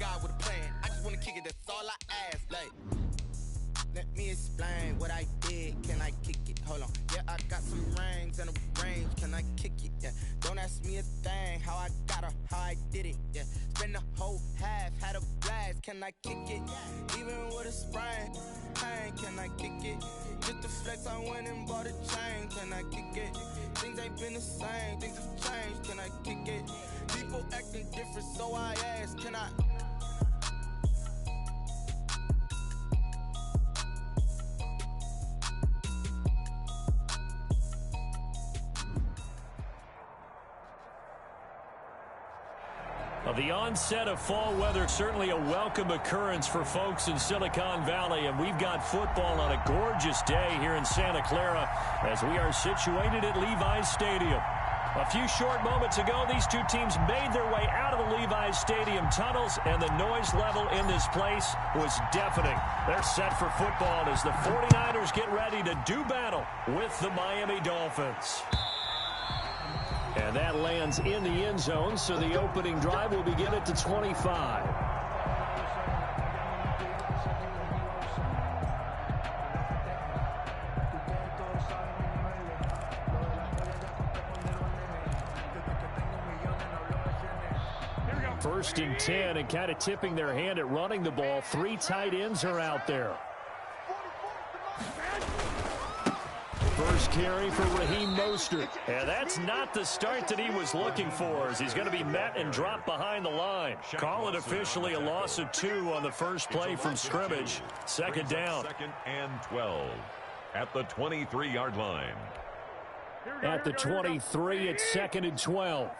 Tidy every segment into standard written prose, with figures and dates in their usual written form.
God with a plan. I just wanna kick it, that's all I ask. Like, let me explain what I did. Can I kick it? Hold on. Yeah, I got some rings and a range. Can I kick it? Yeah. Don't ask me a thing. How I got her, how I did it. Yeah. Spend the whole half, had a blast. Can I kick it? Even with a sprain, pain. Can I kick it? Just to flex, I went and bought a chain. Can I kick it? Things ain't been the same. Things have changed. Can I kick it? People acting different, so I ask. Can I? The onset of fall weather, certainly a welcome occurrence for folks in Silicon Valley, and we've got football on a gorgeous day here in Santa Clara as we are situated at Levi's Stadium. A few short moments ago, these two teams made their way out of the Levi's Stadium tunnels, and the noise level in this place was deafening. They're set for football as the 49ers get ready to do battle with the Miami Dolphins. And that lands in the end zone, so the opening drive will begin at the 25. First and 10, and kind of tipping their hand at running the ball. Three tight ends are out there. First carry for Raheem Mostert. And that's not the start that he was looking for, as he's going to be met and dropped behind the line. Call it officially a loss of 2 on the first play from scrimmage. Second down. Second and 12 at the 23-yard line. At the 23, it's second and 12.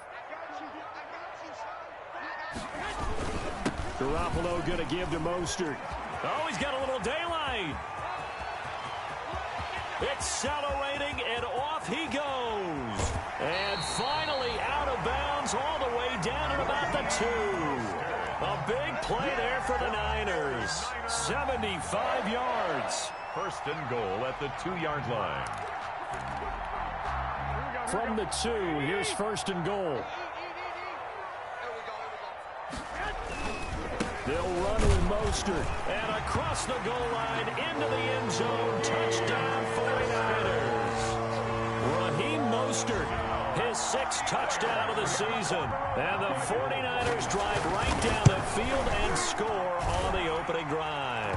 Garoppolo going to give to Mostert. Oh, he's got a little daylight. Accelerating, and off he goes. And finally out of bounds all the way down at about the 2. A big play there for the Niners. 75 yards. First and goal at the 2-yard line. From the 2, here's first and goal. They'll run with Mostert. And across the goal line into the end zone. Touchdown 49ers. Raheem Mostert, his 6th touchdown of the season. And the 49ers drive right down the field and score on the opening drive.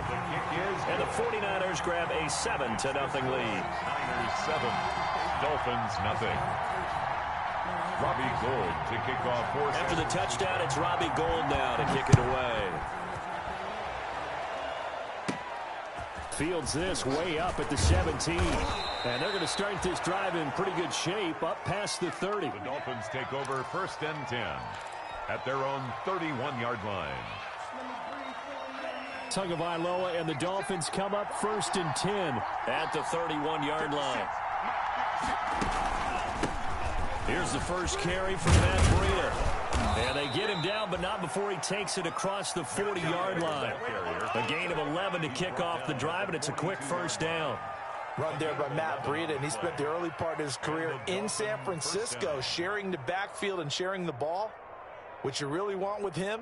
And the 49ers grab a 7-0 lead. Niners 7, Dolphins nothing. Robbie Gould to kick off. After the touchdown, it's Robbie Gould now to kick it away. Fields this way up at the 17. And they're going to start this drive in pretty good shape, up past the 30. The Dolphins take over first and 10 at their own 31-yard line. Tagovailoa and the Dolphins come up first and 10 at the 31-yard line. Here's the first carry for Matt Breida. And they get him down, but not before he takes it across the 40-yard line. A gain of 11 to kick off the drive, and it's a quick first down. Run there by Matt Breida, and he spent the early part of his career in San Francisco sharing the backfield and sharing the ball. What you really want with him,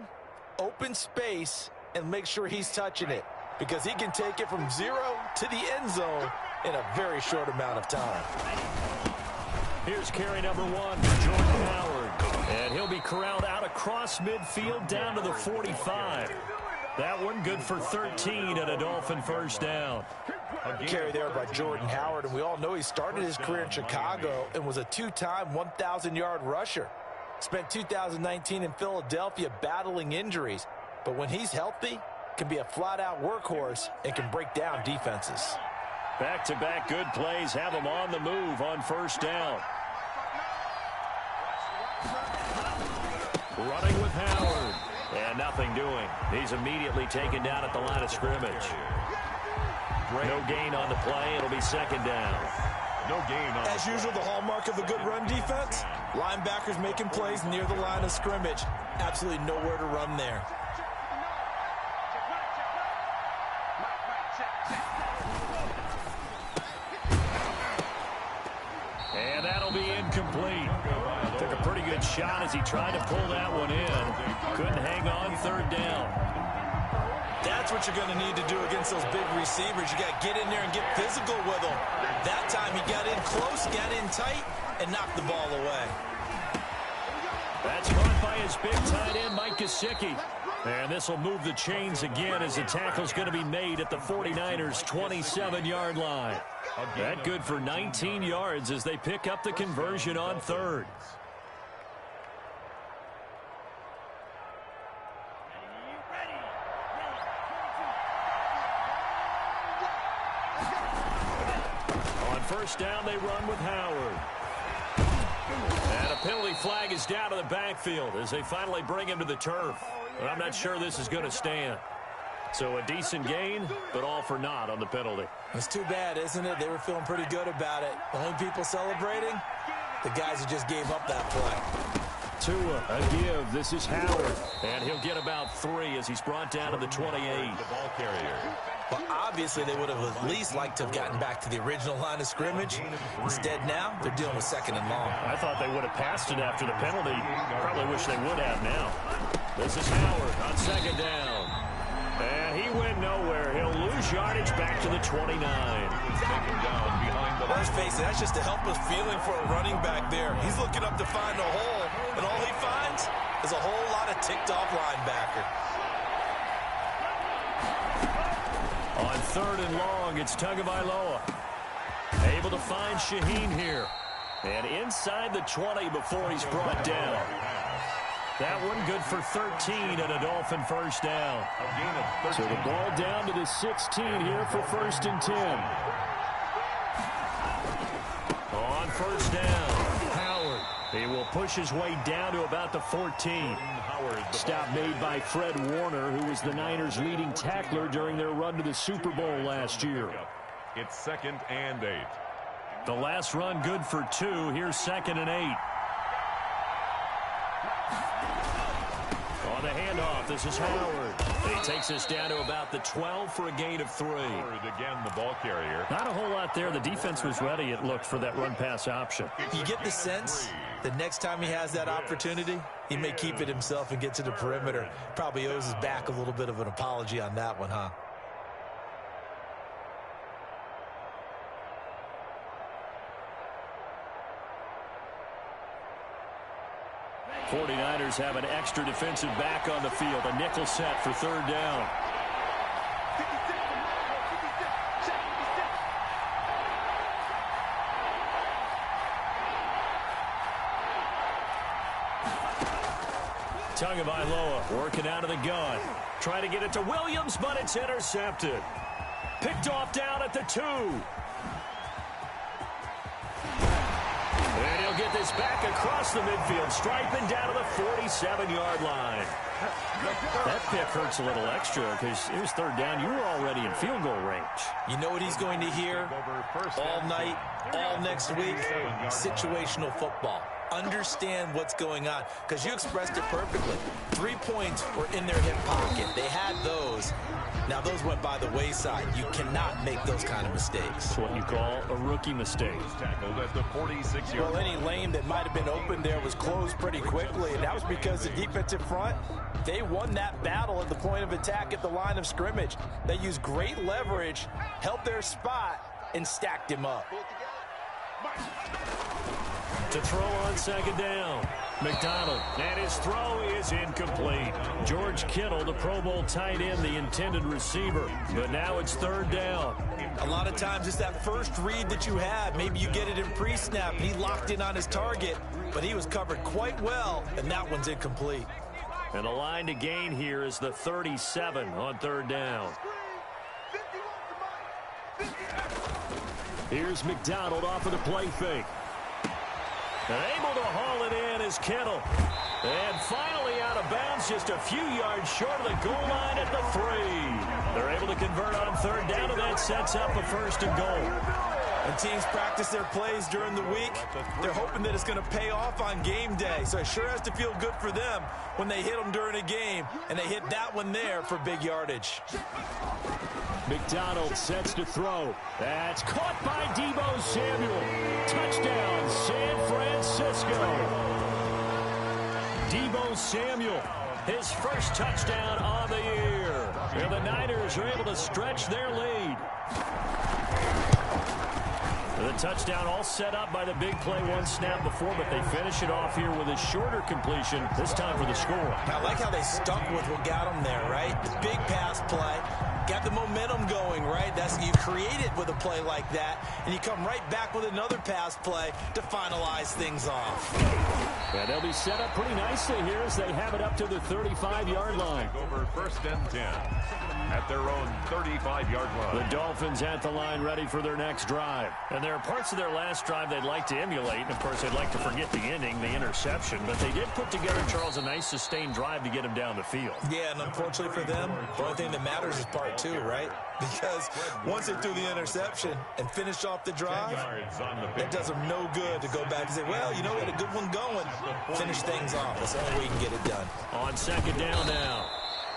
open space and make sure he's touching it, because he can take it from 0 to the end zone in a very short amount of time. Here's carry number 1 for Jordan Howard. And he'll be corralled out across midfield down to the 45. That one good for 13 and a Dolphin first down. A carry there by Jordan Howard, and we all know he started his career in Chicago and was a 2-time 1,000-yard rusher. Spent 2019 in Philadelphia battling injuries, but when he's healthy, can be a flat-out workhorse and can break down defenses. Back-to-back good plays have him on the move on first down. Running with Howard. And nothing doing. He's immediately taken down at the line of scrimmage. No gain on the play. It'll be second down. No gain on. As usual, the hallmark of a good run defense, linebackers making plays near the line of scrimmage. Absolutely nowhere to run there. And that'll be incomplete. Took a pretty good Good shot as he tried to pull that one in. Couldn't hang on third down. That's what you're going to need to do against those big receivers. You got to get in there and get physical with them. That time he got in close, got in tight, and knocked the ball away. That's caught by his big tight end, Mike Gesicki. And this will move the chains again as the tackle's going to be made at the 49ers' 27-yard line. That good for 19 yards as they pick up the conversion on third. On first down, they run with Howard. And a penalty flag is down to the backfield as they finally bring him to the turf. But I'm not sure this is going to stand. So a decent gain, but all for naught on the penalty. It's too bad, isn't it? They were feeling pretty good about it. The only people celebrating, the guys who just gave up that play. Tua, a give. This is Howard. And he'll get about 3 as he's brought down to the 28. The ball carrier. Well, obviously, they would have at least liked to have gotten back to the original line of scrimmage. Instead, now, they're dealing with second and long. I thought they would have passed it after the penalty. Probably wish they would have now. This is Howard on second down. And he went nowhere. He'll lose yardage back to the 29. Second down behind the line. Let's face it, that's just a helpless feeling for a running back there. He's looking up to find a hole, and all he finds is a whole lot of ticked-off linebacker. On third and long, it's Tagovailoa. Able to find Shaheen here. And inside the 20 before he's brought down. That one good for 13 and a Dolphin first down. So the ball down to the 16 here for first and 10. On first down, Howard. He will push his way down to about the 14. Stop made by Fred Warner, who was the Niners' leading tackler during their run to the Super Bowl last year. It's second and 8. The last run good for 2. Here's second and 8. On the handoff, this is Howard. He takes us down to about the 12 for a gain of 3. Again, the ball carrier. Not a whole lot there. The defense was ready, it looked, for that run-pass option. You get the sense that next time he has that opportunity, he may keep it himself and get to the perimeter. Probably owes his back a little bit of an apology on that one, huh? '49ers have an extra defensive back on the field. A nickel set for third down. Tagovailoa working out of the gun. Trying to get it to Williams, but it's intercepted. Picked off down at the 2. And he'll get this back across the midfield, striping down to the 47-yard line. That pick hurts a little extra because it was third down. You were already in field goal range. You know what he's going to hear all night, all next week? Situational football. Understand what's going on, because you expressed it perfectly. 3 points were in their hip pocket. They had those. Now, those went by the wayside. You cannot make those kind of mistakes. It's what you call a rookie mistake. Tackled at the 46-yard line. Well, any lane that might have been open there was closed pretty quickly, and that was because the defensive front, they won that battle at the point of attack at the line of scrimmage. They used great leverage, held their spot, and stacked him up. To throw on second down, McDonald, and his throw is incomplete. George Kittle, the Pro Bowl tight end, the intended receiver, but now it's third down. A lot of times it's that first read that you have. Maybe you get it in pre-snap, and he locked in on his target, but he was covered quite well, and that one's incomplete. And the line to gain here is the 37 on third down. Here's McDonald off of the play fake. And able to haul it in is Kittle. And finally out of bounds, just a few yards short of the goal line at the 3. They're able to convert on third down, and that sets up a first and goal. When teams practice their plays during the week, they're hoping that it's going to pay off on game day. So it sure has to feel good for them when they hit them during a game, and they hit that one there for big yardage. McDonald sets to throw. That's caught by Deebo Samuel. Touchdown, San Francisco. Deebo Samuel, his first touchdown on the year. And the Niners are able to stretch their lead. The touchdown all set up by the big play one snap before, but they finish it off here with a shorter completion, this time for the score. I like how they stuck with what got them there, right? The big pass play, got the momentum going, right? You create it with a play like that, and you come right back with another pass play to finalize things off. Yeah, they'll be set up pretty nicely here as they have it up to the 35-yard line. Over 1st and 10 at their own 35-yard line. The Dolphins at the line ready for their next drive. And there are parts of their last drive they'd like to emulate. And, of course, they'd like to forget the ending, the interception. But they did put together, Charles, a nice sustained drive to get them down the field. Yeah, and unfortunately for them, the only thing that matters is part 2, right? Because once they threw the interception and finished off the drive, it does them no good to go back and say, well, you know, we had a good one going. Finish things off. That's the only way you can get it done. On 2nd down now,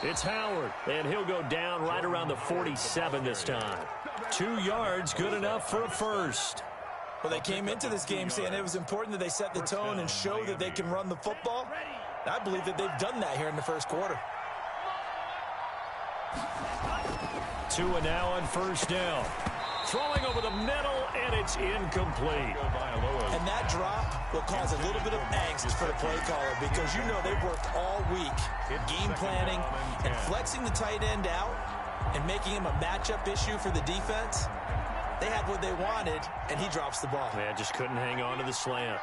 it's Howard, and he'll go down right around the 47 this time. 2 yards, good enough for a first. Well, they came into this game saying it was important that they set the tone and show that they can run the football. And I believe that they've done that here in the first quarter. Tua now on 1st down. Throwing over the middle, and it's incomplete. And that drop will cause a little bit of angst for the play caller because you know they've worked all week game planning and flexing the tight end out and making him a matchup issue for the defense. They had what they wanted, and he drops the ball. Yeah, just couldn't hang on to the slant.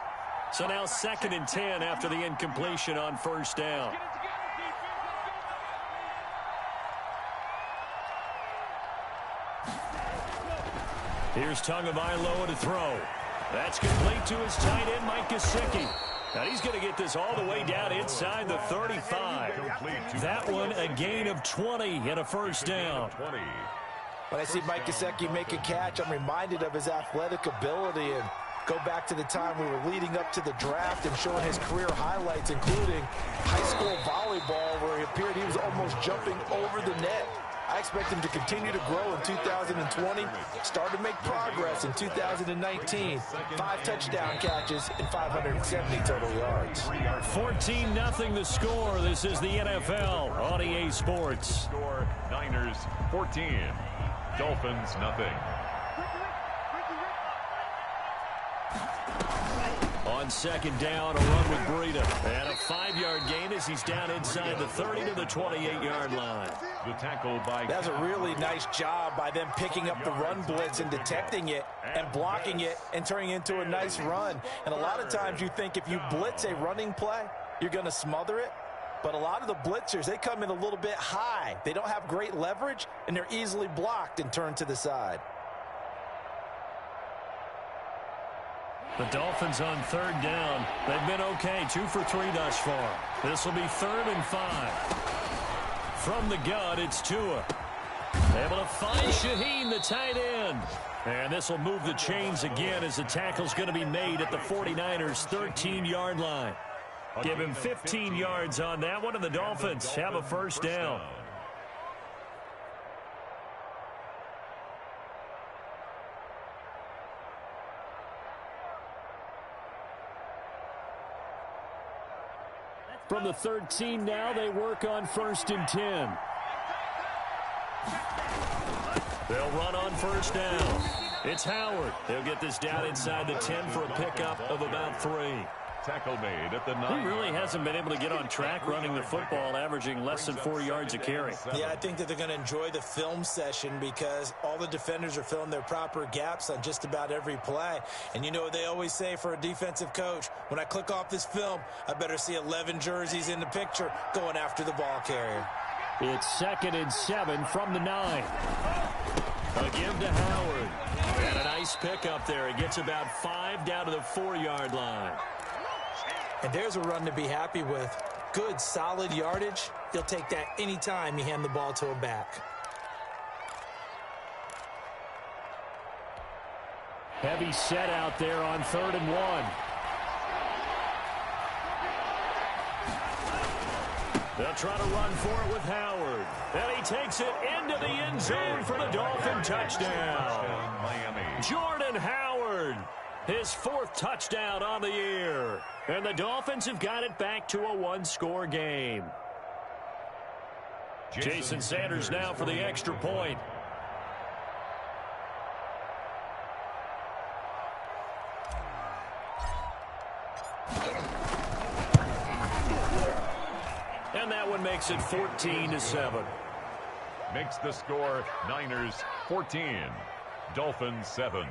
So now 2nd and 10 after the incompletion on 1st down. Here's Tagovailoa to throw. That's complete to his tight end, Mike Gesicki. Now he's going to get this all the way down inside the 35. That one a gain of 20 and a 1st down. When I see Mike Gesicki make a catch, I'm reminded of his athletic ability and go back to the time we were leading up to the draft and showing his career highlights, including high school volleyball, where it appeared he was almost jumping over the net. I expect him to continue to grow in 2020, start to make progress in 2019. 5 touchdown catches and 570 total yards. 14-0 the score. This is the NFL on EA Sports. Score Niners 14, Dolphins nothing. On 2nd down, a run with Breida. And a 5-yard gain as he's down inside the 30 to the 28-yard line. The tackle by... That's a really nice job by them picking up the run blitz and detecting it and blocking it and turning it into a nice run. And a lot of times you think if you blitz a running play, you're going to smother it. But a lot of the blitzers, they come in a little bit high. They don't have great leverage, and they're easily blocked and turned to the side. The Dolphins on 3rd down. They've been okay, 2 for 3 thus far. This will be 3rd and 5. From the gun, it's Tua. Able to find Shaheen, the tight end. And this will move the chains again as the tackle's going to be made at the 49ers' 13-yard line. Give him 15 yards on that one, and the Dolphins have a 1st down. From the 13 now, they work on 1st and 10. They'll run on 1st down. It's Howard. They'll get this down inside the 10 for a pickup of about 3. Tackle made at the 9. He really hasn't been able to get on track running the football, averaging less than 4 yards a carry. Yeah, I think that they're going to enjoy the film session because all the defenders are filling their proper gaps on just about every play. And you know what they always say for a defensive coach, when I click off this film, I better see 11 jerseys in the picture going after the ball carrier. It's 2nd and 7 from the 9. A give to Howard. And a nice pickup there. He gets about 5 down to the 4-yard line. And there's a run to be happy with. Good, solid yardage. He'll take that anytime you hand the ball to a back. Heavy set out there on 3rd and 1. They'll try to run for it with Howard. And he takes it into the end zone for the Dolphin touchdown. Miami. Jordan Howard. His 4th touchdown on the year. And the Dolphins have got it back to a 1-score game. Jason Sanders now for the extra point. And that one makes it 14-7. Makes the score Niners 14, Dolphins 7.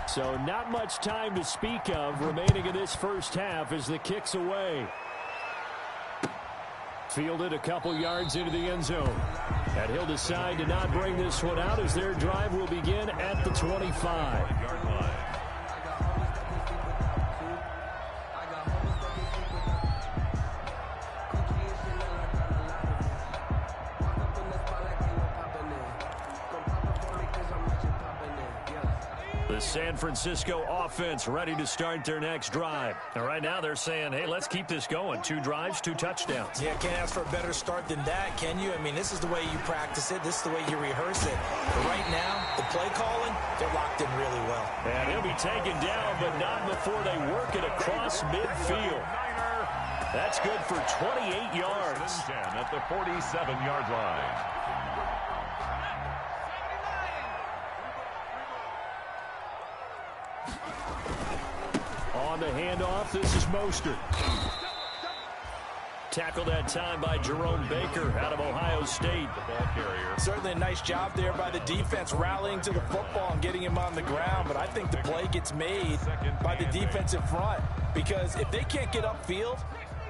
So not much time to speak of remaining in this first half as the kick's away. Fielded a couple yards into the end zone. And he'll decide to not bring this one out as their drive will begin at the 25-yard line. The San Francisco offense ready to start their next drive. And right now they're saying, hey, let's keep this going. 2 drives, 2 touchdowns. Yeah, can't ask for a better start than that, can you? I mean, this is the way you practice it. This is the way you rehearse it. But right now, the play calling, they're locked in really well. And he'll be taken down, but not before they work it across midfield. That's good for 28 yards. 10 at the 47-yard line. On the handoff, this is Mostert. Tackled that time by Jerome Baker out of Ohio State. The ball carrier. Certainly a nice job there by the defense rallying to the football and getting him on the ground. But I think the play gets made by the defensive front. Because if they can't get upfield,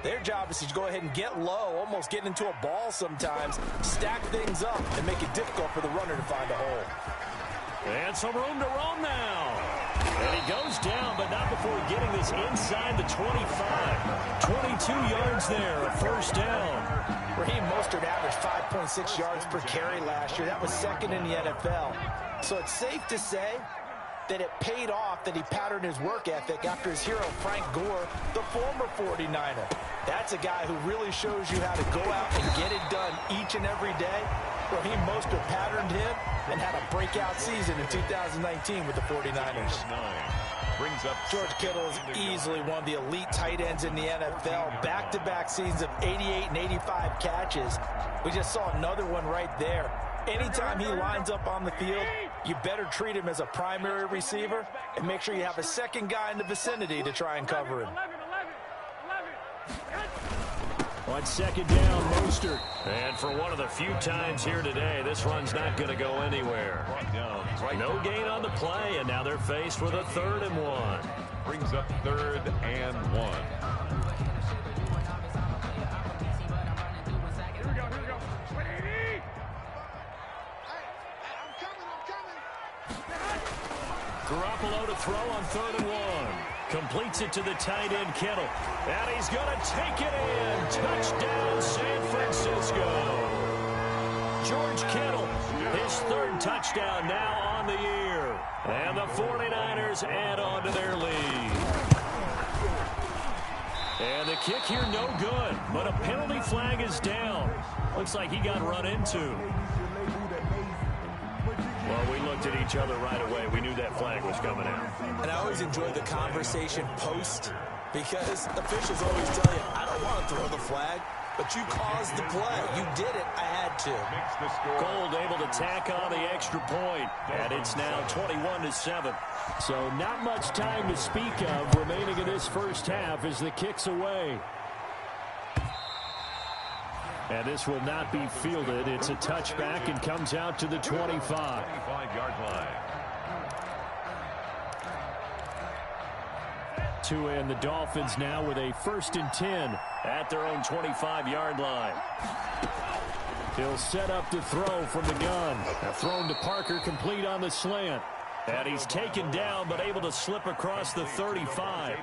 their job is to go ahead and get low, almost get into a ball sometimes, stack things up, and make it difficult for the runner to find a hole. And some room to roam now. And he goes down, but not before getting this inside the 25. 22 yards there, a first down. Raheem Mostert averaged 5.6 yards per carry last year. That was 2nd in the NFL. So it's safe to say that it paid off that he patterned his work ethic after his hero Frank Gore, the former 49er. That's a guy who really shows you how to go out and get it done each and every day. Raheem Mostert patterned him and had a breakout season in 2019 with the 49ers. Brings up George Kittle is easily one of the elite tight ends in the NFL. Back-to-back seasons of 88 and 85 catches. We just saw another one right there. Anytime he lines up on the field, you better treat him as a primary receiver and make sure you have a second guy in the vicinity to try and cover him. On 2nd down, Mostert. And for one of the few times here today, this run's not going to go anywhere. No gain on the play, and now they're faced with a 3rd and 1. Brings up 3rd and 1. Garoppolo to throw on 3rd and 1. Completes it to the tight end, Kittle. And he's going to take it in. Touchdown, San Francisco. George Kittle, his 3rd touchdown now on the year. And the 49ers add on to their lead. And the kick here no good, but a penalty flag is down. Looks like he got run into. Well, we looked at each other right away. We knew that flag was coming out. And I always enjoy the conversation post because officials always tell you, I don't want to throw the flag, but you caused the play. You did it. I had to. Gold able to tack on the extra point, and it's now 21-7. So not much time to speak of remaining in this first half as the kick's away. And this will not be fielded. It's a touchback and comes out to the 25. 25-yard line. To end the Dolphins now with a 1st and 10 at their own 25-yard line. He'll set up the throw from the gun. Thrown to Parker, complete on the slant. And he's taken down, but able to slip across the 35.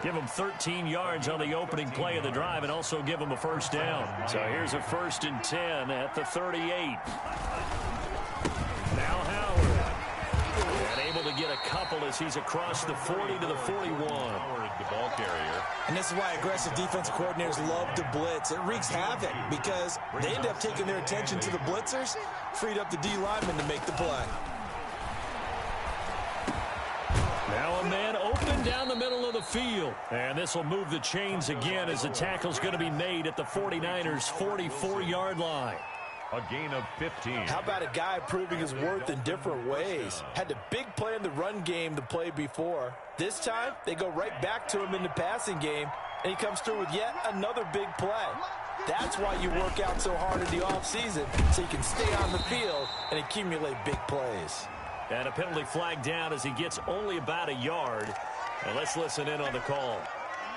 Give him 13 yards on the opening play of the drive and also give him a first down. So here's a 1st and 10 at the 38. couple as he's across the 40 to the 41. The ball carrier. And this is why aggressive defensive coordinators love to blitz. It wreaks havoc because they end up taking their attention to the blitzers, freed up the D lineman to make the play. Now a man open down the middle of the field. And this will move the chains again as the tackle's going to be made at the 49ers' 44-yard line. A gain of 15. How about a guy proving his worth in different ways? Had a big play in the run game to play before. This time, they go right back to him in the passing game, and he comes through with yet another big play. That's why you work out so hard in the offseason, so you can stay on the field and accumulate big plays. And a penalty flag down as he gets only about a yard. And let's listen in on the call.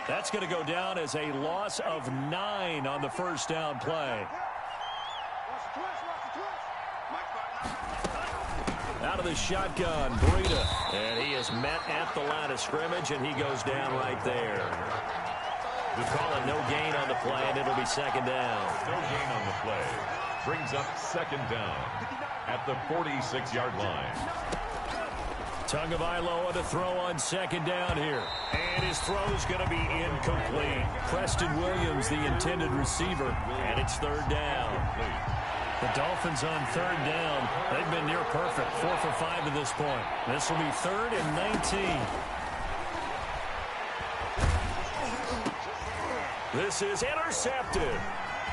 That's going to go down as a loss of 9 on the first down play. Out of the shotgun, Breida. And he is met at the line of scrimmage, and he goes down right there. We call it no gain on the play, and it'll be second down. No gain on the play. Brings up second down at the 46-yard line. Tagovailoa to throw on second down here. And his throw is going to be incomplete. Preston Williams, the intended receiver, and it's third down. The Dolphins on third down. They've been near perfect, 4 for 5 to this point. This will be 3rd and 19. This is intercepted.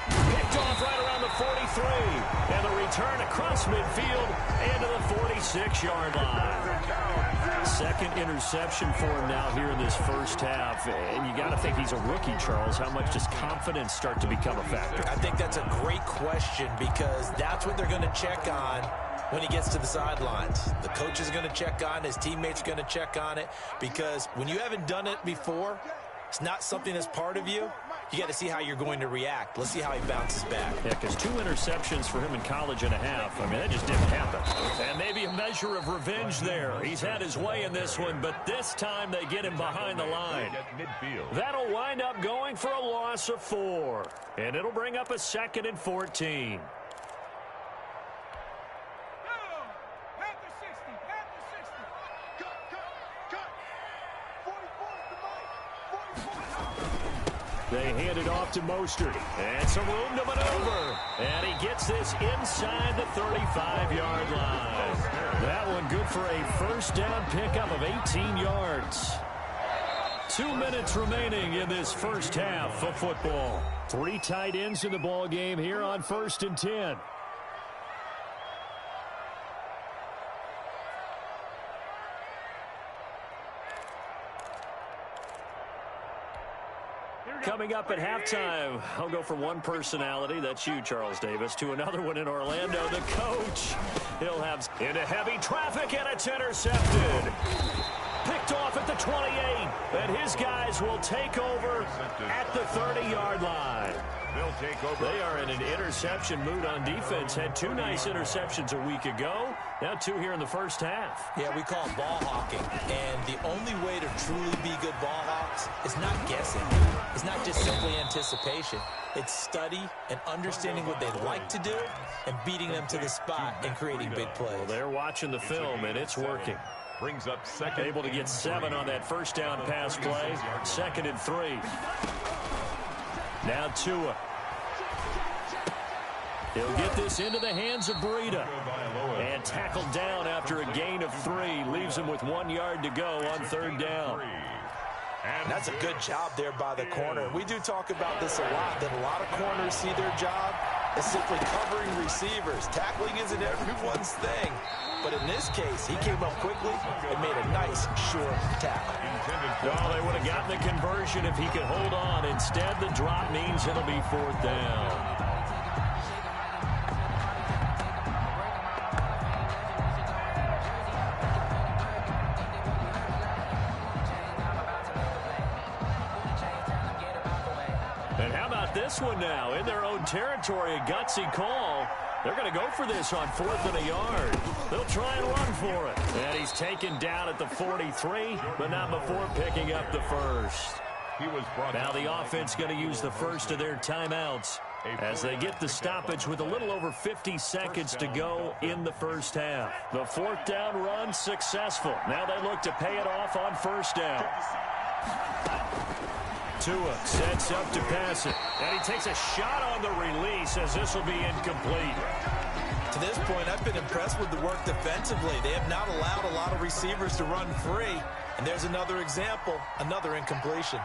Picked off right around the 43. And the return across midfield into the 46-yard line. Second interception for him now here in this first half. And you got to think he's a rookie, Charles. How much does confidence start to become a factor? I think that's a great question because that's what they're going to check on when he gets to the sidelines. The coach is going to check on, his teammates are going to check on it, because when you haven't done it before, it's not something that's part of you. You got to see how you're going to react. Let's see how he bounces back. Yeah, because 2 interceptions for him in college and a half. I mean, that just didn't happen. And maybe a measure of revenge there. He's had his way in this one, but this time they get him behind the line. That'll wind up going for a loss of 4. And it'll bring up a 2nd and 14. They hand it off to Mostert. And some room to maneuver. And he gets this inside the 35-yard line. That one good for a first down pickup of 18 yards. 2 minutes remaining in this first half of football. 3 tight ends in the ball game here on 1st and 10. Coming up at halftime, I'll go from one personality, that's you, Charles Davis, to another one in Orlando, the coach. He'll have into heavy traffic, and it's intercepted. Picked off at the 28, and his guys will take over at the 30-yard line. They'll take over. They are in an interception mood on defense. Had 2 nice interceptions a week ago. Now 2 here in the first half. Yeah, we call it ball hawking. And the only way to truly be good ball hawks is not guessing. It's not just simply anticipation. It's study and understanding what they like to do and beating them to the spot and creating big plays. Well, they're watching the film, and it's working. Brings up second. Able to get 7 on that first down pass play. 2nd and 3. Now Tua. He'll get this into the hands of Breida. And tackled down after a gain of 3. Leaves him with 1 yard to go on third down. And that's a good job there by the corner. We do talk about this a lot, that a lot of corners see their job as simply covering receivers. Tackling isn't everyone's thing. But in this case, he came up quickly and made a nice, short tackle. No, they would have gotten the conversion if he could hold on. Instead, the drop means it'll be 4th down. And how about this one now? In their own territory, a gutsy call. They're going to go for this on 4th and a yard. They'll try and run for it. And he's taken down at the 43, but not before picking up the first. He was brought now the offense going to use the first of their timeouts as they get the stoppage with a little over 50 seconds to go in the first half. The fourth down run successful. Now they look to pay it off on first down. Tua sets up to pass it, and he takes a shot on the release as this will be incomplete. To this point, I've been impressed with the work defensively. They have not allowed a lot of receivers to run free, and there's another example, another incompletion.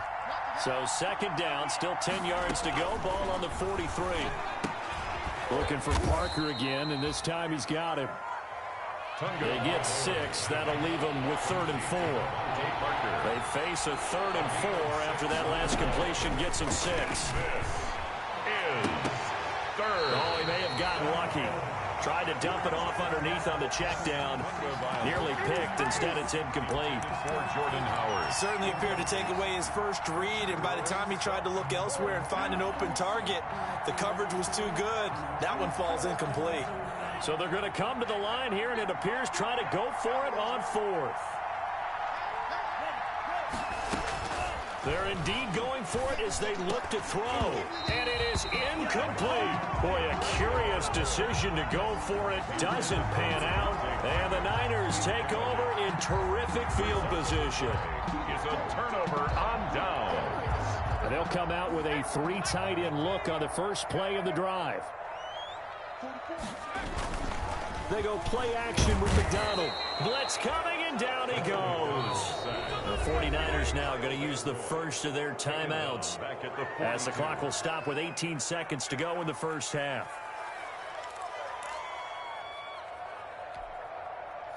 So second down, still 10 yards to go, ball on the 43. Looking for Parker again, and this time he's got him. They get 6. That'll leave them with 3rd and 4. They face a 3rd and 4 after that last completion gets them 6. This is 3rd. Oh, he may have gotten lucky. Tried to dump it off underneath on the check down. Nearly picked. Instead, it's incomplete. For Jordan Howard. Certainly appeared to take away his first read, and by the time he tried to look elsewhere and find an open target, the coverage was too good. That one falls incomplete. So they're going to come to the line here, and it appears try to go for it on 4th. They're indeed going for it as they look to throw. And it is incomplete. Boy, a curious decision to go for it. Doesn't pan out. And the Niners take over in terrific field position. Is a turnover on down. And they'll come out with a 3 tight end look on the first play of the drive. They go play action with McDonald. Blitz coming, and down he goes. The 49ers now going to use the first of their timeouts as the clock will stop with 18 seconds to go in the first half.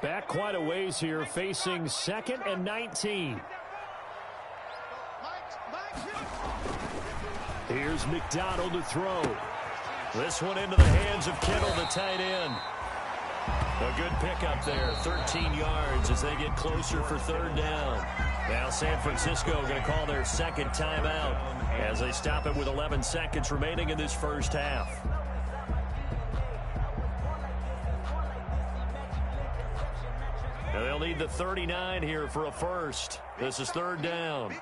Back quite a ways here, facing 2nd and 19. Here's McDonald to throw. This one into the hands of Kittle, the tight end. A good pickup there, 13 yards as they get closer for 3rd down. Now San Francisco going to call their second timeout as they stop it with 11 seconds remaining in this first half. Now they'll need the 39 here for a first. This is 3rd down.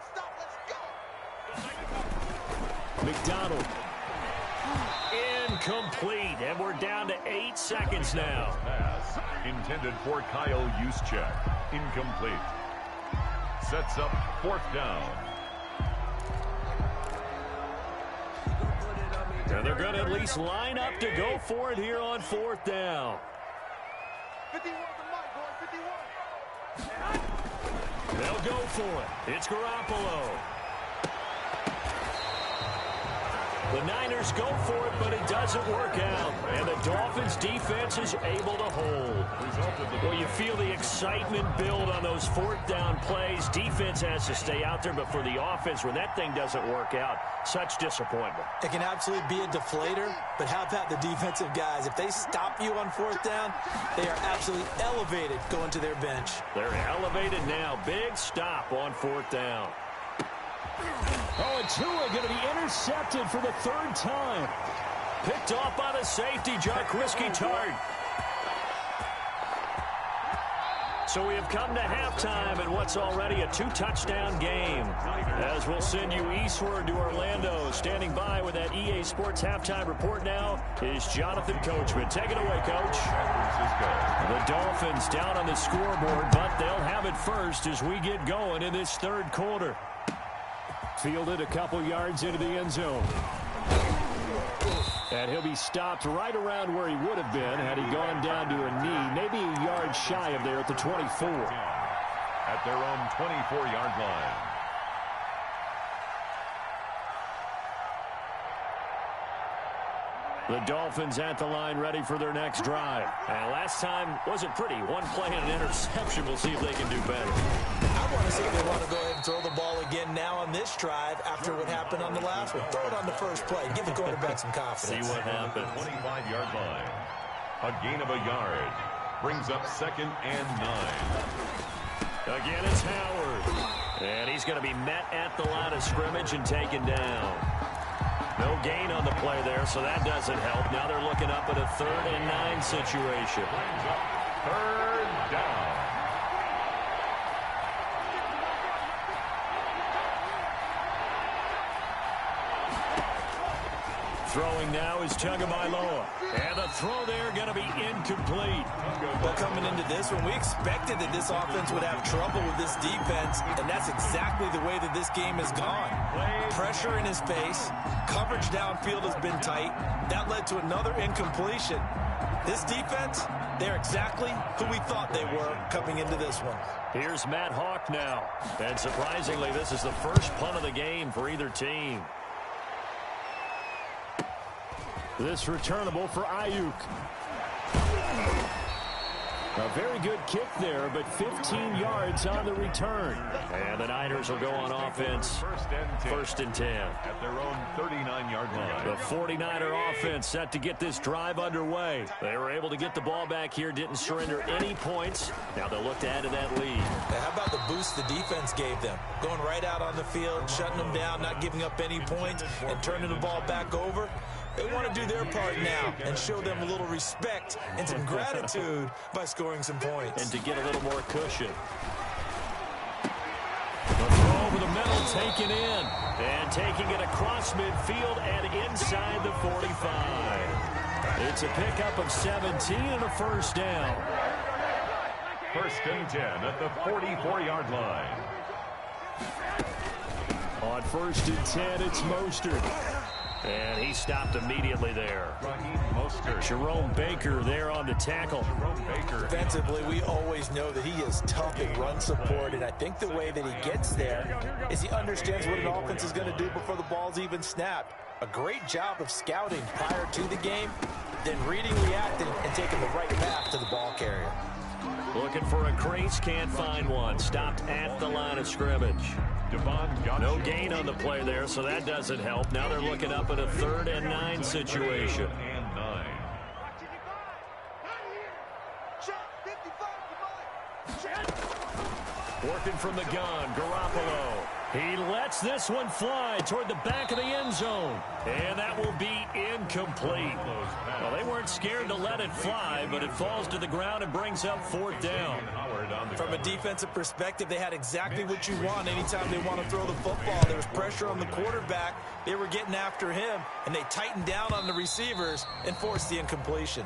McDonald. Incomplete, and we're down to 8 seconds now. Pass intended for Kyle Juszczyk. Incomplete. Sets up 4th down. And they're going to at least line up to go for it here on 4th down. They'll go for it. It's Garoppolo. The Niners go for it, but it doesn't work out. And the Dolphins' defense is able to hold. Well, you feel the excitement build on those 4th down plays. Defense has to stay out there, but for the offense, when that thing doesn't work out, such disappointment. It can absolutely be a deflator, but how about the defensive guys? If they stop you on 4th down, they are absolutely elevated going to their bench. They're elevated now. Big stop on 4th down. Oh, and Tua going to be intercepted for the 3rd time. Picked off by the safety, Jaquiski Tartt. So we have come to halftime in what's already a 2-touchdown game. As we'll send you eastward to Orlando. Standing by with that EA Sports halftime report now is Jonathan Coachman. Take it away, Coach. The Dolphins down on the scoreboard, but they'll have it first as we get going in this 3rd quarter. Fielded a couple yards into the end zone. And he'll be stopped right around where he would have been had he gone down to a knee, maybe a yard shy of there at the 24. At their own 24-yard line. The Dolphins at the line ready for their next drive. And last time wasn't pretty. One play and an interception. We'll see if they can do better. I want to see if they want to go ahead and throw the ball again now on this drive after what happened on the last one. Throw it on the first play. Give the quarterback some confidence. See what happens. 25-yard line. A gain of a yard. Brings up 2nd and 9. Again, it's Howard. And he's going to be met at the line of scrimmage and taken down. No gain on the play there, so that doesn't help. Now they're looking up at a 3rd and 9 situation. 3rd down. Throwing now is Tagovailoa. And the throw there going to be incomplete. Well, coming into this one, we expected that this offense would have trouble with this defense, and that's exactly the way that this game has gone. Pressure in his face. Coverage downfield has been tight. That led to another incompletion. This defense, they're exactly who we thought they were coming into this one. Here's Matt Hawk now. And surprisingly, this is the first punt of the game for either team. This returnable for Ayuk. A very good kick there, but 15 yards on the return. And the Niners will go on offense. First and 10. At their own 39-yard line. The 49er offense set to get this drive underway. They were able to get the ball back here, didn't surrender any points. Now they'll look to add to that lead. Now, how about the boost the defense gave them? Going right out on the field, shutting them down, not giving up any points, and turning the ball back over. They want to do their part now and show them a little respect and some gratitude by scoring some points. And to get a little more cushion. The throw over the middle, taken in. And taking it across midfield and inside the 45. It's a pickup of 17 and a first down. First and 10 at the 44-yard line. On first and 10, it's Mostert. And he stopped immediately there. Jerome Baker there on the tackle. Defensively, we always know that he is tough in run support, and I think the way that he gets there is he understands what an offense is going to do before the ball's even snapped. A great job of scouting prior to the game, then reading, reacting, and taking the right path to the ball carrier. Looking for a crease, can't find one. Stopped at the line of scrimmage. No gain on the play there, so that doesn't help. Now they're looking up at a 3rd and 9 situation. Working from the gun, Garoppolo. He lets this one fly toward the back of the end zone. And that will be incomplete. Well, they weren't scared to let it fly, but it falls to the ground and brings up 4th down. From a defensive perspective, they had exactly what you want anytime they want to throw the football. There was pressure on the quarterback. They were getting after him, and they tightened down on the receivers and forced the incompletion.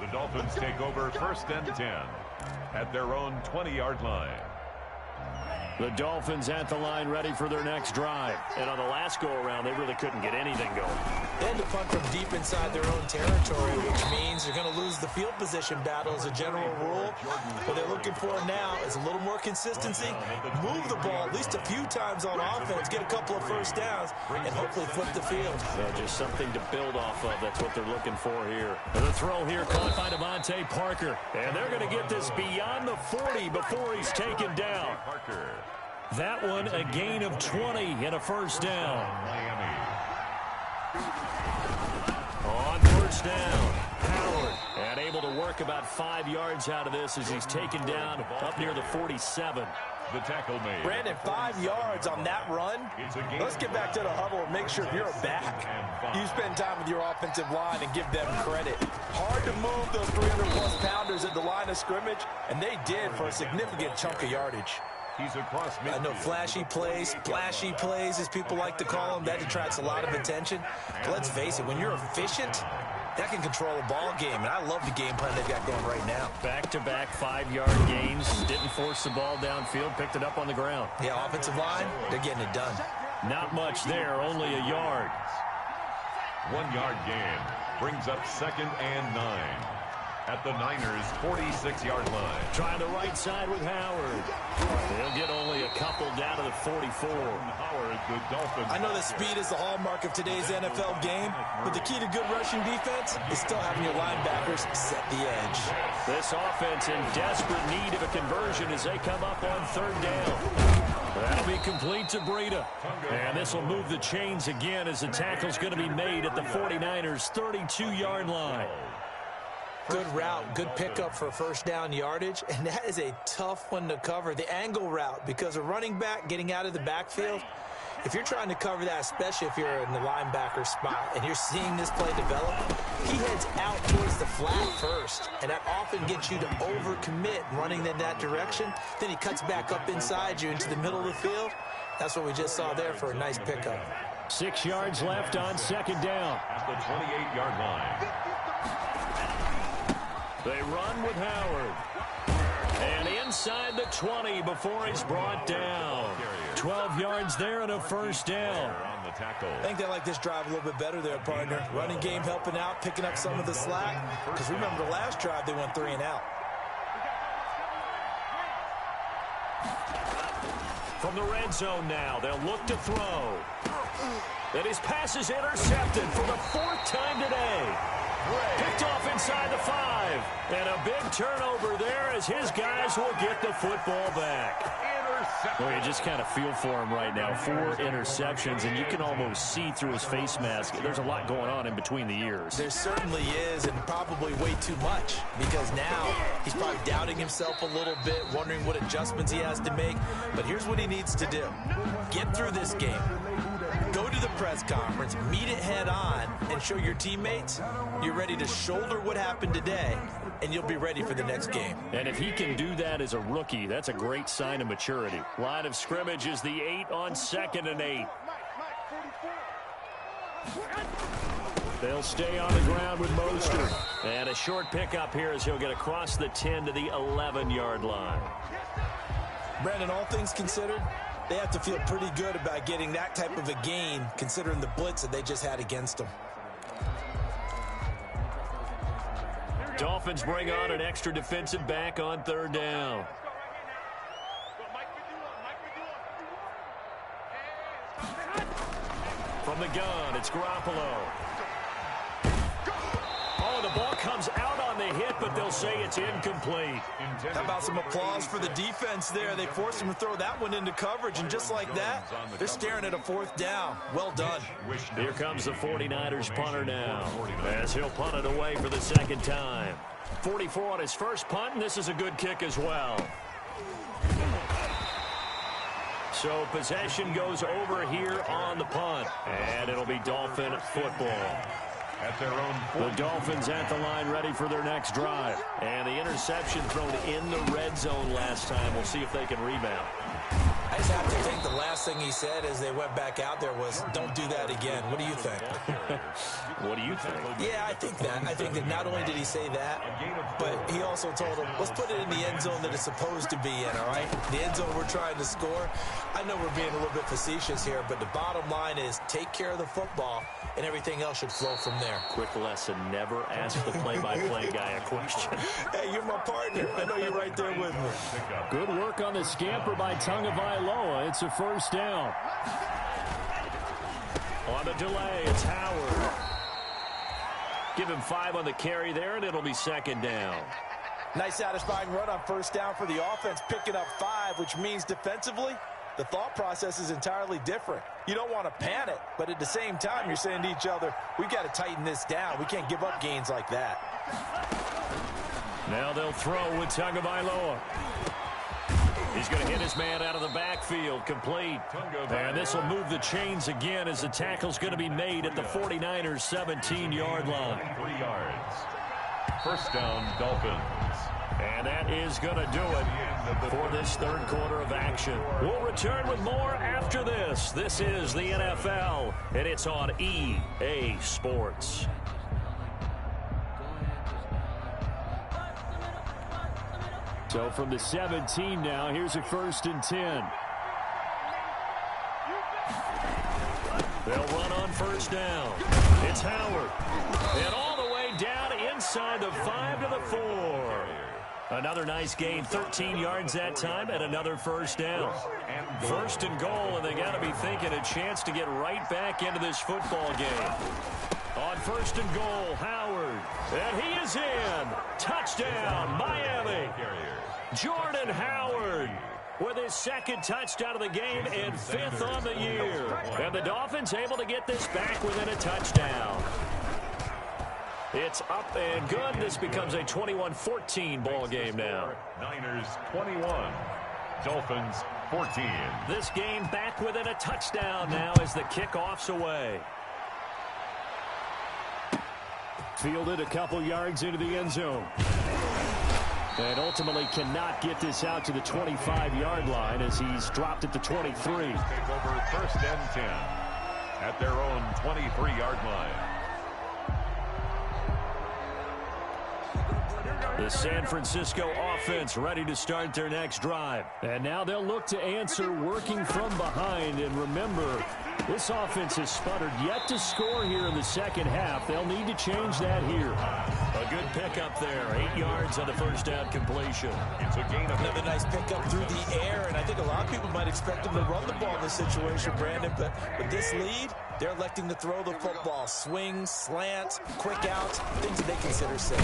The Dolphins take over first and 10 at their own 20-yard line. The Dolphins at the line ready for their next drive. And on the last go-around, they really couldn't get anything going. They had to punt from deep inside their own territory, which means they're going to lose the field position battle as a general rule. What they're looking for now is a little more consistency, move the ball at least a few times on offense, get a couple of first downs, and hopefully flip the field. Just something to build off of. That's what they're looking for here. And the throw here caught by Devontae Parker. And they're going to get this beyond the 40 before he's taken down. That one, a gain of 20 and a first down. On first down, Howard. And able to work about 5 yards out of this as he's taken down up near the 47. The tackle made. Brandon, 5 yards on that run. Let's get back to the huddle and make sure if you're a back, you spend time with your offensive line and give them credit. Hard to move those 300-plus pounders at the line of scrimmage, and they did for a significant chunk of yardage. He's across midfield. I know flashy plays, splashy plays, as people like to call them, that attracts a lot of attention. But let's face it, when you're efficient, that can control a ball game, and I love the game plan they've got going right now. Back-to-back 5-yard gains. Didn't force the ball downfield, picked it up on the ground. Yeah, offensive line, they're getting it done. Not much there, only a yard. 1-yard gain brings up 2nd and 9 at the Niners' 46-yard line. Trying the right side with Howard. They'll get only a couple down to the 44. Howard, the Dolphins. I know that speed is the hallmark of today's NFL game, but the key to good rushing defense is still having your linebackers set the edge. This offense in desperate need of a conversion as they come up on 3rd down. That'll be complete to Breida. And this will move the chains again as the tackle's going to be made at the 49ers' 32-yard line. Good route, good pickup for first down yardage, and that is a tough one to cover. The angle route, because a running back getting out of the backfield, if you're trying to cover that, especially if you're in the linebacker spot and you're seeing this play develop, he heads out towards the flat first, and that often gets you to overcommit running in that direction. Then he cuts back up inside you into the middle of the field. That's what we just saw there for a nice pickup. 6 yards left on second down. At the 28-yard line. They run with Howard. And inside the 20 before he's brought down. 12 yards there and a first down. I think they like this drive a little bit better there, partner. Running game helping out, picking up some of the slack. Because remember the last drive, they went 3 and out. From the red zone now, they'll look to throw. And his pass is intercepted for the 4th time today. Picked off inside the 5. And a big turnover there as his guys will get the football back. Well, you just kind of feel for him right now. 4 interceptions, and you can almost see through his face mask. There's a lot going on in between the ears. There certainly is, and probably way too much, because now he's probably doubting himself a little bit, wondering what adjustments he has to make. But here's what he needs to do. Get through this game. Go to the press conference, meet it head on, and show your teammates you're ready to shoulder what happened today, and you'll be ready for the next game. And if he can do that as a rookie, that's a great sign of maturity. Line of scrimmage is the 8 on 2nd and 8. They'll stay on the ground with Mostert. And a short pickup here as he'll get across the 10 to the 11-yard line. Brandon, all things considered, they have to feel pretty good about getting that type of a gain, considering the blitz that they just had against them. Dolphins bring on an extra defensive back on 3rd down. From the gun, it's Garoppolo. Oh, the ball comes out on the hit, but they'll say it's incomplete. How about some applause for the defense there? They forced him to throw that one into coverage, and just like that, they're staring at a 4th down. Well done. Here comes the 49ers punter now, as he'll punt it away for the 2nd time. 44 on his first punt, and this is a good kick as well. So possession goes over here on the punt, and it'll be Dolphin football. At their own the Dolphins at the line ready for their next drive. And the interception thrown in the red zone last time. We'll see if they can rebound. I just have to think the last thing he said as they went back out there was, don't do that again. What do you think? What do you think? Yeah, I think that. I think that not only did he say that, but he also told him, let's put it in the end zone that it's supposed to be in, all right? The end zone we're trying to score. I know we're being a little bit facetious here, but the bottom line is take care of the football, and everything else should flow from there. Quick lesson, never ask the play-by-play guy a question. Hey, you're my partner. I know you're right there with me. Good work on the scamper by Tagovailoa. It's a 1st down. On the delay, it's Howard. Give him 5 on the carry there, and it'll be 2nd down. Nice satisfying run on 1st down for the offense, picking up 5, which means defensively, the thought process is entirely different. You don't want to panic, but at the same time, you're saying to each other, we've got to tighten this down. We can't give up gains like that. Now they'll throw with Tagovailoa. He's going to hit his man out of the backfield, complete. And this will move the chains again as the tackle's going to be made at the 49ers' 17-yard line. 3 yards. 1st down, Dolphins. And that is going to do it for this 3rd quarter of action. We'll return with more after this. This is the NFL, and it's on EA Sports. So from the 17 now, here's a 1st and 10. They'll run on 1st down. It's Howard. And all the way down inside the 5 to the 4. Another nice gain, 13 yards that time, and another 1st down. 1st and goal, and they got to be thinking a chance to get right back into this football game. On 1st and goal, Howard. And he is in. Touchdown, Miami. Jordan Howard with his 2nd touchdown of the game and 5th on the year. And the Dolphins able to get this back within a touchdown. It's up and good. This becomes a 21-14 ball game now. Niners 21, Dolphins 14. This game back within a touchdown now as the kickoff's away. Fielded a couple yards into the end zone. And ultimately cannot get this out to the 25-yard line as he's dropped at the 23. Take over 1st and 10 at at their own 23-yard line. The San Francisco offense ready to start their next drive. And now they'll look to answer working from behind. And remember, this offense has sputtered yet to score here in the second half. They'll need to change that here. A good pickup there. 8 yards on the first down completion. It's a gain of another nice pickup through the air. And I think a lot of people might expect them to run the ball in this situation, Brandon. But with this lead, they're electing to throw the football. Swings, slants, quick outs, things that they consider safe.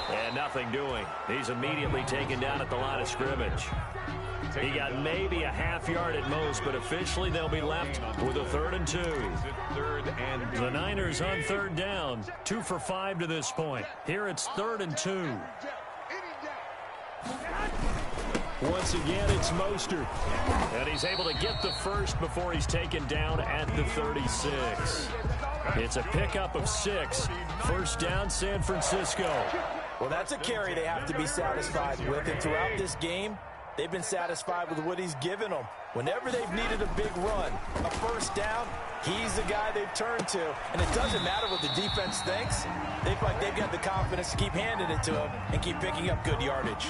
And nothing doing. He's immediately taken down at the line of scrimmage. He got maybe a half yard at most, but officially they'll be left with a 3rd and 2. The Niners on 3rd down. 2 for 5 to this point. Here it's 3rd and 2. Once again, it's Mostert. And he's able to get the first before he's taken down at the 36. It's a pickup of 6. First down, San Francisco. Well, that's a carry they have to be satisfied with. And throughout this game, they've been satisfied with what he's given them. Whenever they've needed a big run, a first down, he's the guy they've turned to. And it doesn't matter what the defense thinks. They feel like they've got the confidence to keep handing it to him and keep picking up good yardage.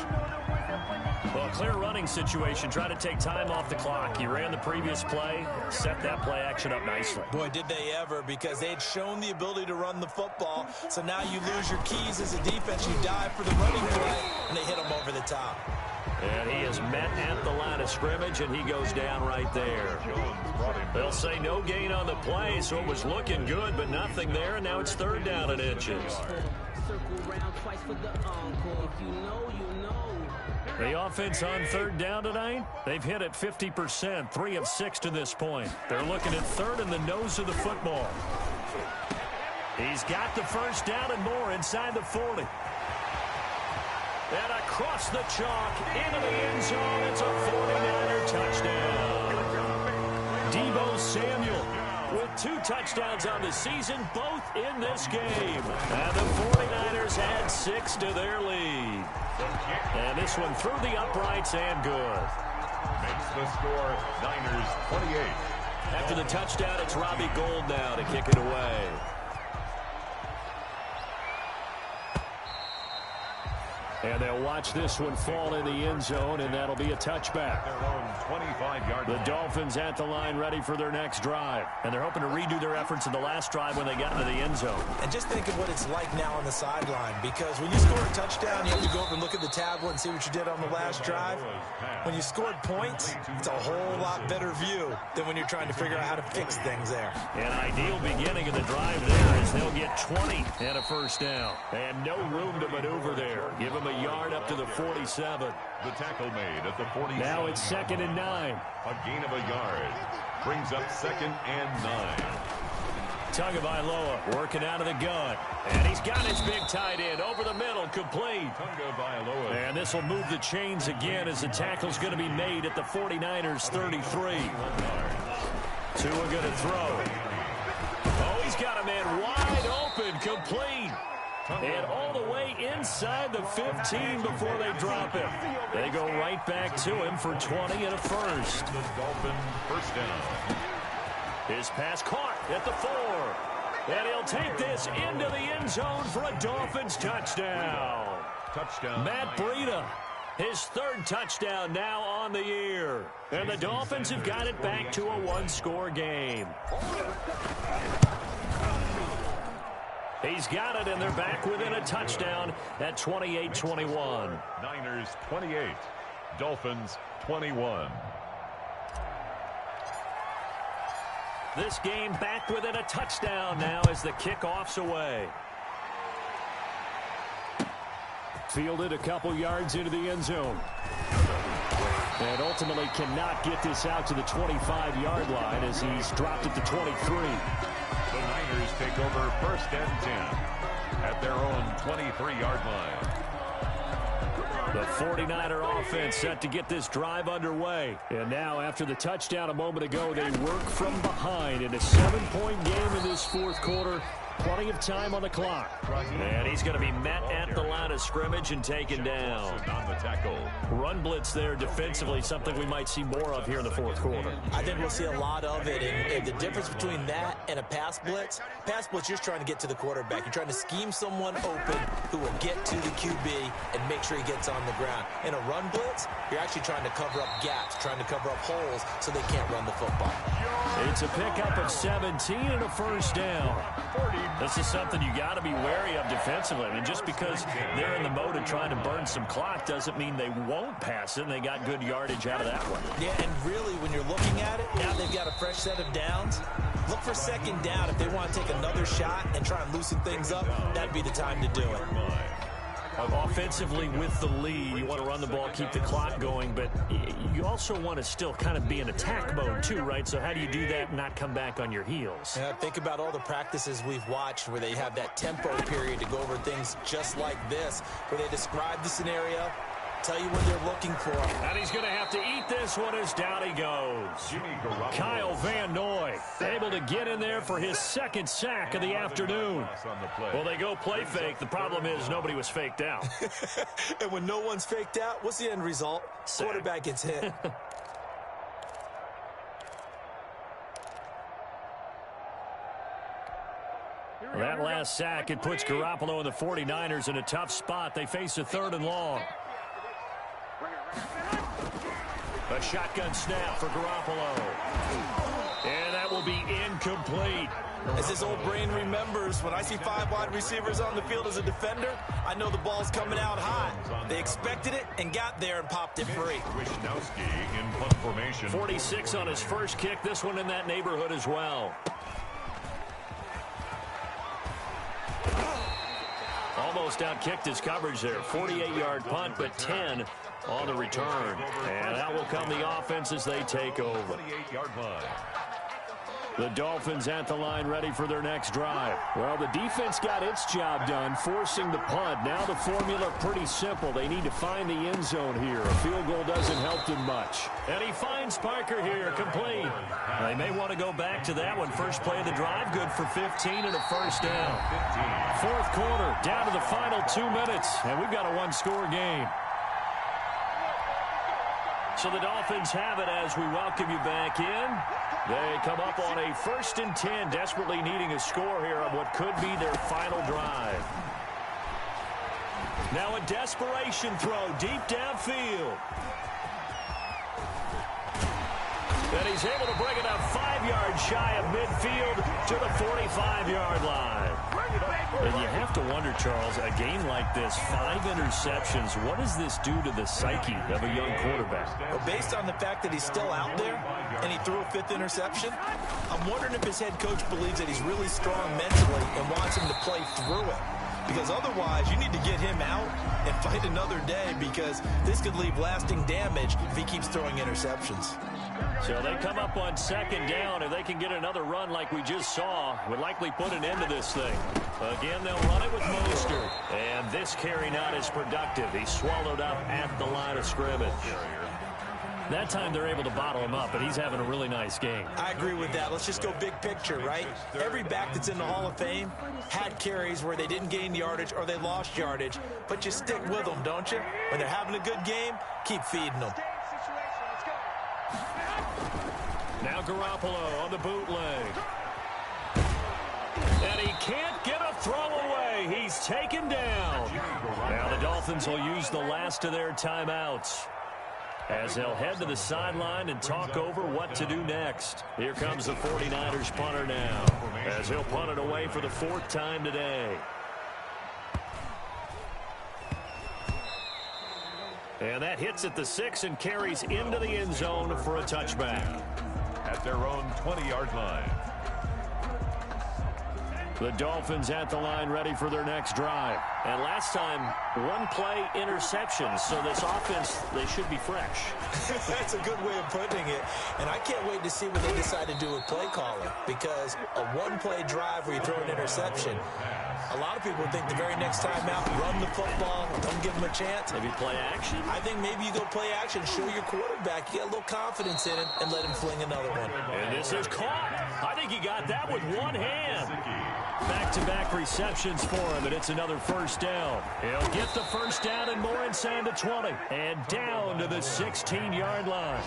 Well, a clear running situation. Try to take time off the clock. He ran the previous play, set that play action up nicely. Boy, did they ever, because they had shown the ability to run the football. So now you lose your keys as a defense. You dive for the running play, and they hit him over the top. And he is met at the line of scrimmage, and he goes down right there. They'll say no gain on the play, so it was looking good, but nothing there, and now it's 3rd down and inches. The offense on 3rd down tonight, they've hit it 50%, 3 of 6 to this point. They're looking at 3rd in the nose of the football. He's got the first down and more inside the 40. And across the chalk, into the end zone, it's a 49er touchdown. Deebo Samuel with 2 touchdowns on the season, both in this game. And the 49ers add 6 to their lead. And this one through the uprights and good. Makes the score Niners 28. After the touchdown, it's Robbie Gould now to kick it away. And they'll watch this one fall in the end zone, and that'll be a touchback. Their own 25-yard The Dolphins at the line ready for their next drive. And they're hoping to redo their efforts in the last drive when they got into the end zone. And just think of what it's like now on the sideline, because when you score a touchdown, you have to go over and look at the tablet and see what you did on the last drive. When you scored points, it's a whole lot better view than when you're trying to figure out how to fix things there. An ideal beginning of the drive there as they'll get 20 and a first down. And no room to maneuver there. Give them a yard up to the 47. The tackle made at the 47. Now it's 2nd and 9. A gain of a yard. Brings up 2nd and 9. Tagovailoa working out of the gun. And he's got his big tight end over the middle, complete. Tagovailoa. And this will move the chains again as the tackle's going to be made at the 49ers 33. Tua going to throw. Oh, he's got a man wide open, complete. And all the way inside the 15 before they drop him. They go right back to him for 20 and a first. The Dolphin first down. His pass caught at the 4. And he'll take this into the end zone for a Dolphins touchdown. Touchdown. Matt Breida, his 3rd touchdown now on the year. And the Dolphins have got it back to a 1-score game. He's got it, and they're back within a touchdown at 28-21. Niners 28, Dolphins 21. This game back within a touchdown now as the kickoff's away. Fielded a couple yards into the end zone. And ultimately cannot get this out to the 25-yard line as he's dropped it to 23. The Niners take over 1st and 10 at their own 23-yard line. The 49er offense set to get this drive underway. And now after the touchdown a moment ago, they work from behind in a 7-point game in this 4th quarter. Plenty of time on the clock. And he's going to be met at the line of scrimmage and taken down. Run blitz there defensively, something we might see more of here in the fourth quarter. I think we'll see a lot of it. And the difference between that and a pass blitz, you're just trying to get to the quarterback. You're trying to scheme someone open who will get to the QB and make sure he gets on the ground. In a run blitz, you're actually trying to cover up gaps, trying to cover up holes so they can't run the football. It's a pickup of 17 and a first down. This is something you got to be wary of defensively. I mean, just because they're in the mode of trying to burn some clock doesn't mean they won't pass it, and they got good yardage out of that one. Yeah, and really, when you're looking at it, now they've got a fresh set of downs. Look for second down. If they want to take another shot and try and loosen things up, that'd be the time to do it. Offensively with the lead, you want to run the ball, keep the clock going, but you also want to still kind of be in attack mode too, right? So how do you do that and not come back on your heels? Yeah, think about all the practices we've watched where they have that tempo period to go over things just like this, where they describe the scenario, tell you what they're looking for. And he's going to have to eat this one as down he goes. Kyle Van Noy able to get in there for his second sack of the afternoon. Well, they go play fake. The problem is nobody was faked out. And when no one's faked out, what's the end result? Sack. Quarterback gets hit. That last sack, it puts Garoppolo and the 49ers in a tough spot. They face a 3rd and long. A shotgun snap for Garoppolo. And that will be incomplete. As his old brain remembers, when I see 5 wide receivers on the field as a defender, I know the ball's coming out hot. They expected it and got there and popped it free. 46 on his first kick. This one in that neighborhood as well. Almost outkicked his coverage there. 48-yard punt, but 10 on the return. And that will come the offense as they take over. The Dolphins at the line ready for their next drive. Well, the defense got its job done, forcing the punt. Now the formula pretty simple. They need to find the end zone here. A field goal doesn't help them much. And he finds Parker here, complete. They may want to go back to that one. First play of the drive, good for 15 and a first down. Fourth quarter, down to the final 2 minutes, and we've got a one-score game. So the Dolphins have it as we welcome you back in. They come up on a 1st and 10, desperately needing a score here on what could be their final drive. Now a desperation throw deep downfield. And he's able to bring it up 5 yards shy of midfield to the 45-yard line. And you have to wonder, Charles, a game like this, 5 interceptions, what does this do to the psyche of a young quarterback? Well, based on the fact that he's still out there and he threw a 5th interception, I'm wondering if his head coach believes that he's really strong mentally and wants him to play through it. Because otherwise, you need to get him out and fight another day, because this could leave lasting damage if he keeps throwing interceptions. So they come up on 2nd down. If they can get another run like we just saw, would likely put an end to this thing. Again, they'll run it with Mostert. And this carry not as productive. He's swallowed up at the line of scrimmage. That time they're able to bottle him up, and he's having a really nice game. I agree with that. Let's just go big picture, right? Every back that's in the Hall of Fame had carries where they didn't gain yardage or they lost yardage, but you stick with them, don't you? When they're having a good game, keep feeding them. Now Garoppolo on the bootleg. And he can't get a throw away. He's taken down. Now the Dolphins will use the last of their timeouts as they'll head to the sideline and talk over what to do next. Here comes the 49ers punter now, as he'll punt it away for the 4th time today. And that hits at the 6 and carries into the end zone for a touchback. At their own 20-yard line. The Dolphins at the line ready for their next drive. And last time, 1-play interception. So this offense, they should be fresh. That's a good way of putting it. And I can't wait to see what they decide to do with play calling. Because a 1-play drive where you throw an interception, a lot of people think the very next time out, run the football, don't give them a chance. Maybe play action? I think maybe you go play action, show your quarterback, you get a little confidence in him, and let him fling another one. And this is caught. I think he got that with one hand. Back-to-back receptions for him, and it's another first down. He'll get the first down and more inside the 20. And down to the 16-yard line.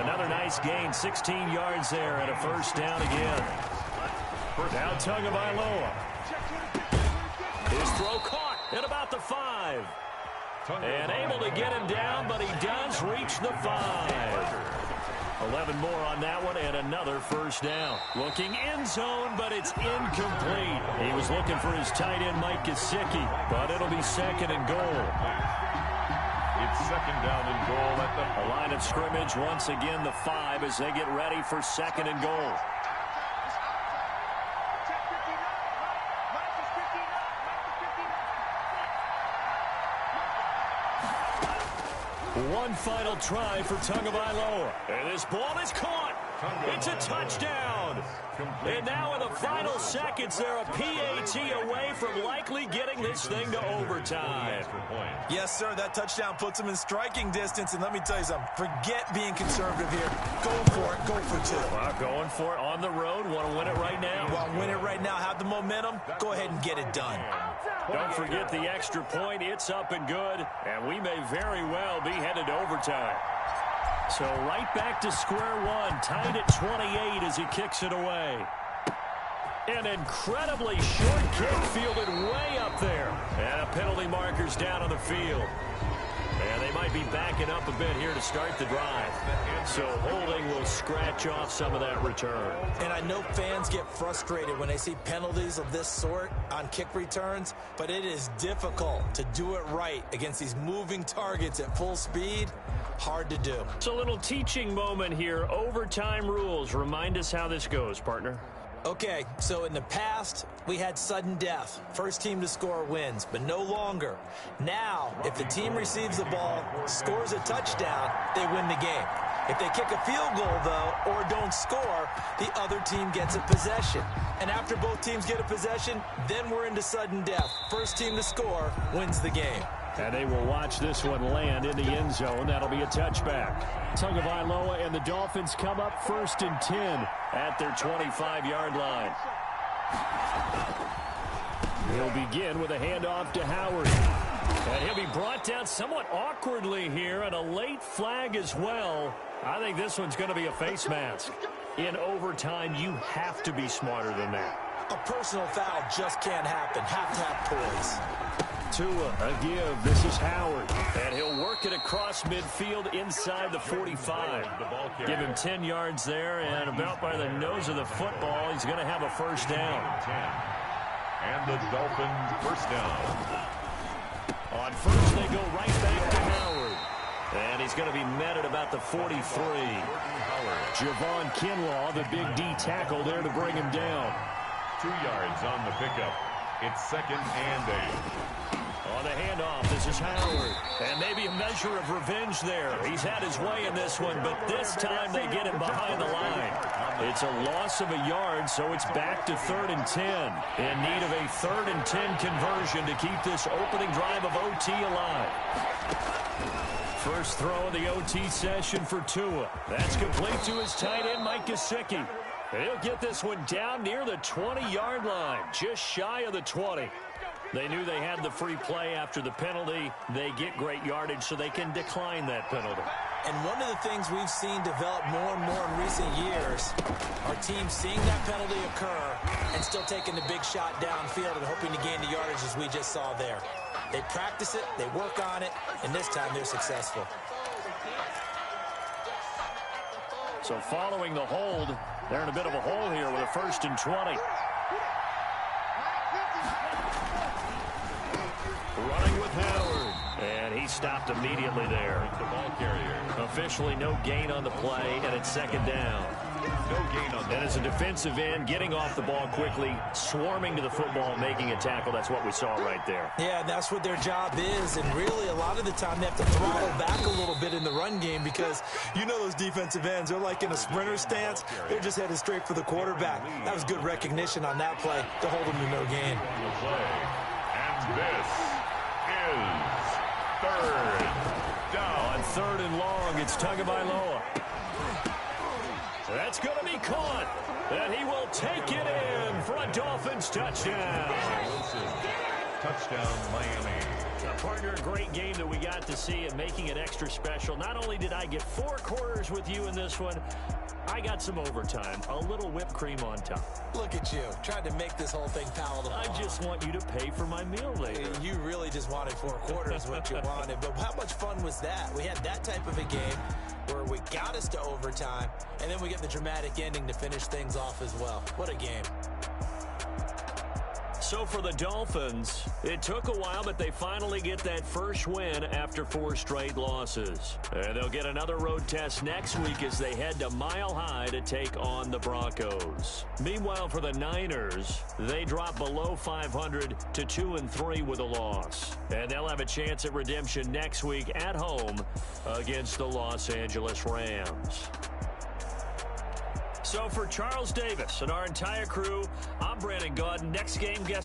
Another nice gain, 16 yards there, and a first down again. Now Tagovailoa. His throw caught at about the 5. And able to get him down, but he does reach the 5. 11 more on that one, and another first down. Looking end zone, but it's incomplete. He was looking for his tight end, Mike Gesicki, but it'll be second and goal. It's second down and goal at the line of scrimmage. Once again, the 5 as they get ready for second and goal. One final try for Tagovailoa. And this ball is caught. It's a touchdown. And now in the final seconds, they're a PAT away from likely getting this thing to overtime. Yes, sir. That touchdown puts them in striking distance. And let me tell you something. Forget being conservative here. Go for it. Go for 2. Well, going for it on the road. Want to win it right now? Want to win it right now. Have the momentum. Go ahead and get it done. Don't forget the extra point. It's up and good. And we may very well be headed to overtime. So right back to square one. Tied at 28 as he kicks it away. An incredibly short kick fielded way up there. And a penalty marker's down on the field. And they might be backing up a bit here to start the drive. So holding will scratch off some of that return. And I know fans get frustrated when they see penalties of this sort on kick returns, but it is difficult to do it right against these moving targets at full speed. Hard to do. It's a little teaching moment here. Overtime rules. Remind us how this goes, partner. Okay, so in the past, we had sudden death. First team to score wins, but no longer. Now, if the team receives the ball, scores a touchdown, they win the game. If they kick a field goal, though, or don't score, the other team gets a possession. And after both teams get a possession, then we're into sudden death. First team to score wins the game. And they will watch this one land in the end zone. That'll be a touchback. Tagovailoa and the Dolphins come up 1st and 10 at their 25-yard line. He'll begin with a handoff to Howard. And he'll be brought down somewhat awkwardly here, and a late flag as well. I think this one's going to be a face mask. In overtime, you have to be smarter than that. A personal foul just can't happen. Have to have poise. Tua, a give. This is Howard. And he'll work it across midfield inside the 45. Give him 10 yards there, and about by the nose of the football, he's going to have a first down. And the Dolphins first down. On first, they go right back to Howard. And he's going to be met at about the 43. Javon Kinlaw, the big D tackle there to bring him down. 2 yards on the pickup. It's second and 8. On the handoff, this is Howard. And maybe a measure of revenge there. He's had his way in this one, but this time they get him behind the line. It's a loss of a yard, so it's back to 3rd and 10. In need of a 3rd and 10 conversion to keep this opening drive of OT alive. First throw of the OT session for Tua. That's complete to his tight end, Mike Gesicki. And he'll get this one down near the 20-yard line, just shy of the 20. They knew they had the free play after the penalty. They get great yardage, so they can decline that penalty. And one of the things we've seen develop more and more in recent years are teams seeing that penalty occur and still taking the big shot downfield and hoping to gain the yardage as we just saw there. They practice it, they work on it, and this time they're successful. So following the hold, they're in a bit of a hole here with a 1st and 20. Running with Howard. And he stopped immediately there. The ball carrier. Officially no gain on the play, and it's second down. No gain on that. And as a defensive end, getting off the ball quickly, swarming to the football, making a tackle, that's what we saw right there. Yeah, that's what their job is, and really a lot of the time they have to throttle back a little bit in the run game because you know those defensive ends, they're like in a sprinter stance. They're just headed straight for the quarterback. That was good recognition on that play to hold them to no gain. And this is 3rd down. On 3rd and long, it's Tagovailoa. That's going to be caught. And he will take it in for a Dolphins touchdown. Wilson. Touchdown, Miami. Partner, a great game that we got to see and making it extra special. Not only did I get 4 quarters with you in this one, I got some overtime, a little whipped cream on top. Look at you, trying to make this whole thing palatable. I just want you to pay for my meal later. You really just wanted 4 quarters, what you wanted. But how much fun was that? We had that type of a game where we got us to overtime, and then we get the dramatic ending to finish things off as well. What a game. So for the Dolphins, it took a while, but they finally get that first win after 4 straight losses. And they'll get another road test next week as they head to Mile High to take on the Broncos. Meanwhile, for the Niners, they drop below 500 to 2-3 with a loss. And they'll have a chance at redemption next week at home against the Los Angeles Rams. So for Charles Davis and our entire crew, I'm Brandon Gaudin. Next game guest.